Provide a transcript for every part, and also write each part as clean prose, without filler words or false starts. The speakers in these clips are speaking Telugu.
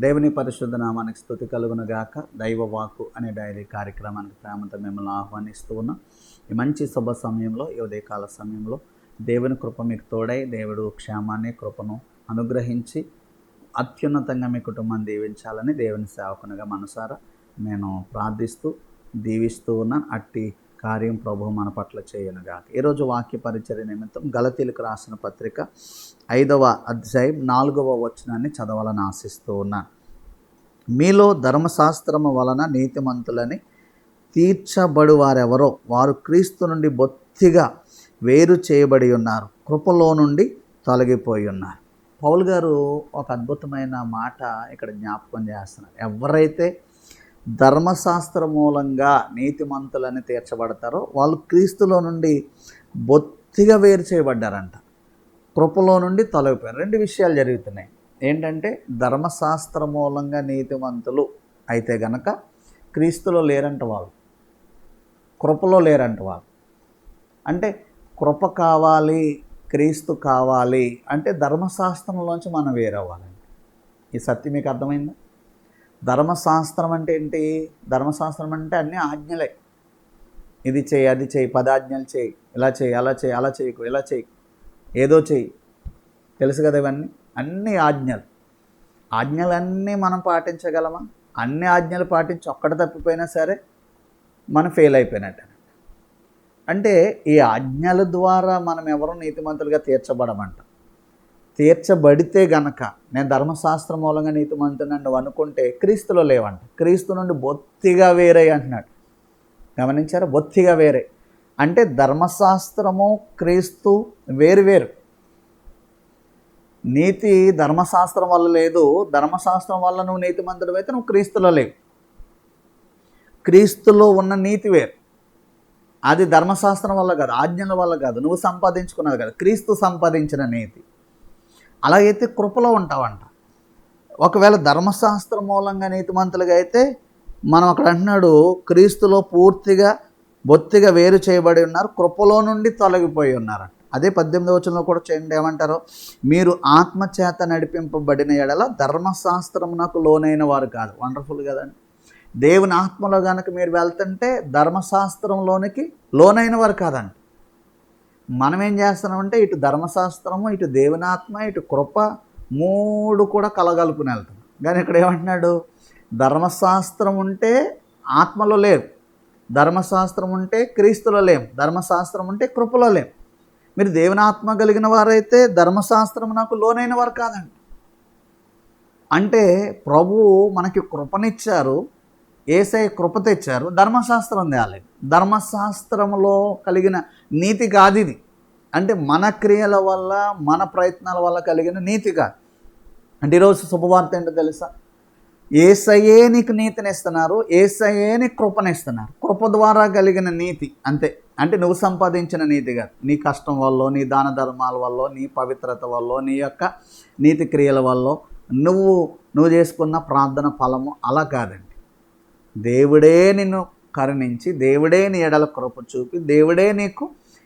దేవుని పరిశుద్ధ నామానికి స్తుతి కలుగును గాక. దైవ వాక్కు అనే డైలీ కార్యక్రమానికి ప్రేమతో మిమ్మల్ని ఆహ్వానిస్తూ ఉన్నాం. ఈ మంచి శుభ సమయంలో, ఈ ఉదయకాల సమయంలో దేవుని కృప మీకు తోడై, దేవుడు క్షేమాన్ని కృపను అనుగ్రహించి అత్యున్నతంగా మీ కుటుంబాన్ని దీవించాలని దేవుని సేవకునిగా మనసారా నేను ప్రార్థిస్తూ దీవిస్తూ ఉన్నాను. అట్టి కార్యం ప్రభువు మన పట్ల చేయనుగాక. ఈరోజు వాక్య పరిచర్య నిమిత్తం గలతీలకు రాసిన పత్రిక 5వ అధ్యాయం 4వ వచనాన్ని చదవాలని ఆశిస్తూ ఉన్నాను. మీలో ధర్మశాస్త్రము వలన నీతిమంతులని తీర్చబడు వారెవరో వారు క్రీస్తు నుండి బొత్తిగా వేరు చేయబడి ఉన్నారు, కృపలో నుండి తొలగిపోయి ఉన్నారు. పౌలు గారు ఒక అద్భుతమైన మాట ఇక్కడ జ్ఞాపకం చేస్తున్నారు. ఎవరైతే ధర్మశాస్త్ర మూలంగా నీతిమంతులని తీర్చబడతారో వాళ్ళు క్రీస్తులో నుండి బొత్తిగా వేరు చేయబడ్డారంట, కృపలో నుండి తొలగిపోయారు. రెండు విషయాలు జరుగుతున్నాయి. ఏంటంటే ధర్మశాస్త్ర మూలంగా నీతిమంతులు అయితే గనక క్రీస్తులో లేరంట వాళ్ళు, కృపలో లేరంట వాళ్ళు. అంటే కృప కావాలి, క్రీస్తు కావాలి అంటే ధర్మశాస్త్రంలోంచి మనం వేరవ్వాలండి. ఈ సత్యం మీకు అర్థమైందా? ధర్మశాస్త్రం అంటే ఏంటి? ధర్మశాస్త్రం అంటే అన్ని ఆజ్ఞలే. ఇది చేయి, అది చేయి, 10 ఆజ్ఞలు చేయి, ఇలా చేయి, అలా చేయి, అలా చేయకు, ఇలా చేయి, ఏదో చేయి. తెలుసు కదా ఇవన్నీ అన్ని ఆజ్ఞలు. ఆజ్ఞలన్నీ మనం పాటించగలమా? అన్ని ఆజ్ఞలు పాటించి ఒక్కటి తప్పిపోయినా సరే మనం ఫెయిల్ అయిపోయినట్టు. అంటే ఈ ఆజ్ఞల ద్వారా మనం ఎవరో నీతిమంతులుగా తీర్చబడమంట. తీర్చబడితే గనక నేను ధర్మశాస్త్రం మూలంగా నీతిమంతుని నువ్వు అనుకుంటే క్రీస్తులో లేవంట. క్రీస్తు నుండి బొత్తిగా వేరే అంటున్నాడు. గమనించారా? బొత్తిగా వేరే అంటే ధర్మశాస్త్రము క్రీస్తు వేరు వేరు. నీతి ధర్మశాస్త్రం వల్ల లేదు, ధర్మశాస్త్రం వల్ల నువ్వు నీతిమంతుడు అయితే నువ్వు క్రీస్తులో లేవు. క్రీస్తులో ఉన్న నీతి వేరు, అది ధర్మశాస్త్రం వల్ల కాదు, ఆజ్ఞల వల్ల కాదు, నువ్వు సంపాదించుకున్నది కాదు, క్రీస్తు సంపాదించిన నీతి. అలాగైతే కృపలో ఉంటావంట. ఒకవేళ ధర్మశాస్త్రం మూలంగా నీతిమంతులుగా అయితే మనం అక్కడ అంటున్నాడు క్రీస్తులో పూర్తిగా బొత్తిగా వేరు చేయబడి ఉన్నారు, కృపలో నుండి తొలగిపోయి ఉన్నారంట. అదే 18వ వచనంలో కూడా చేయండి. ఏమంటారు? మీరు ఆత్మచేత నడిపింపబడిన ఎడల ధర్మశాస్త్రమునకు లోనైన వారు కాదు. వండర్ఫుల్ కదండి. దేవుని ఆత్మలో కనుక మీరు వెళ్తుంటే ధర్మశాస్త్రంలోనికి లోనైన వారు కాదండి. మనం ఏం చేస్తున్నామంటే ఇటు ధర్మశాస్త్రము, ఇటు దేవుని ఆత్మ, ఇటు కృప 3 కూడా కలగలుపుని వెళ్తాం. కానీ ఇక్కడ ఏమంటున్నాడు? ధర్మశాస్త్రం ఉంటే ఆత్మలో లేరు, ధర్మశాస్త్రం ఉంటే క్రీస్తులో లేం, ధర్మశాస్త్రం ఉంటే కృపలో లేం. మీరు దేవుని ఆత్మ కలిగిన వారైతే ధర్మశాస్త్రం నాకు లోనైన వారు కాదండి. అంటే ప్రభువు మనకి కృపనిచ్చారు, యేసయ్య కృప తెచ్చారు, ధర్మశాస్త్రం తేలేదు. ధర్మశాస్త్రంలో కలిగిన నీతి కాదు ఇది. అంటే మన క్రియల వల్ల, మన ప్రయత్నాల వల్ల కలిగిన నీతి కాదు. అంటే ఈరోజు శుభవార్త ఏంటో తెలుసా? యేసయ్యే నీకు నీతినిస్తున్నారు, యేసయ్యే నీకు కృపనిస్తున్నారు. కృప ద్వారా కలిగిన నీతి అంతే. అంటే నువ్వు సంపాదించిన నీతి కాదు, నీ కష్టం వల్ల, నీ దాన ధర్మాల వల్ల, నీ పవిత్రత వల్ల, నీ యొక్క నీతి క్రియల వల్ల, నువ్వు చేసుకున్న ప్రార్థన ఫలము అలా కాదండి. దేవుడే నిన్ను కరుణించి, దేవుడే నీ ఎడల కృప చూపి, దేవుడే నీకు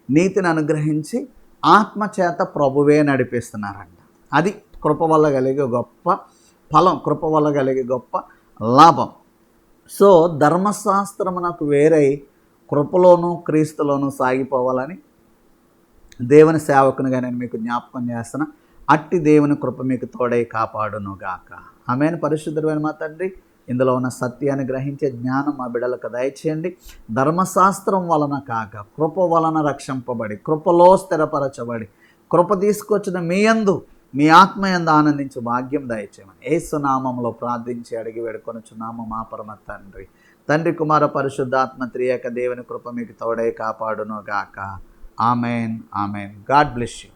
నీతిని అనుగ్రహించి ఆత్మచేత ప్రభువే నడిపిస్తున్నారంట. అది కృప వల్ల కలిగే గొప్ప ఫలం, కృప వల్ల కలిగే గొప్ప లాభం. సో ధర్మశాస్త్రము నాకు వేరై కృపలోను క్రీస్తులోను సాగిపోవాలని దేవుని సేవకునిగా నేను మీకు జ్ఞాపకం చేస్తున్నా. అట్టి దేవుని కృప మీకు తోడై కాపాడును గాక. ఆమేన్. పరిశుద్ధుడైన మా తండ్రి, ఇందులో ఉన్న సత్యాన్ని గ్రహించే జ్ఞానం మా బిడ్డలకు దయచేయండి. ధర్మశాస్త్రం వలన కాక కృప వలన రక్షింపబడి, కృపలో స్థిరపరచబడి, కృప తీసుకొచ్చిన మీ యందు, మీ ఆత్మయందు ఆనందించు భాగ్యం దయచేయమని యేసు నామములో ప్రార్థించి అడిగి వేడుకొనుచున్నాము మా పరమ తండ్రి. తండ్రి, కుమార, పరిశుద్ధాత్మ త్రియేక దేవుని కృప మీకు తోడై కాపాడును గాక. Amen. Amen. God bless you.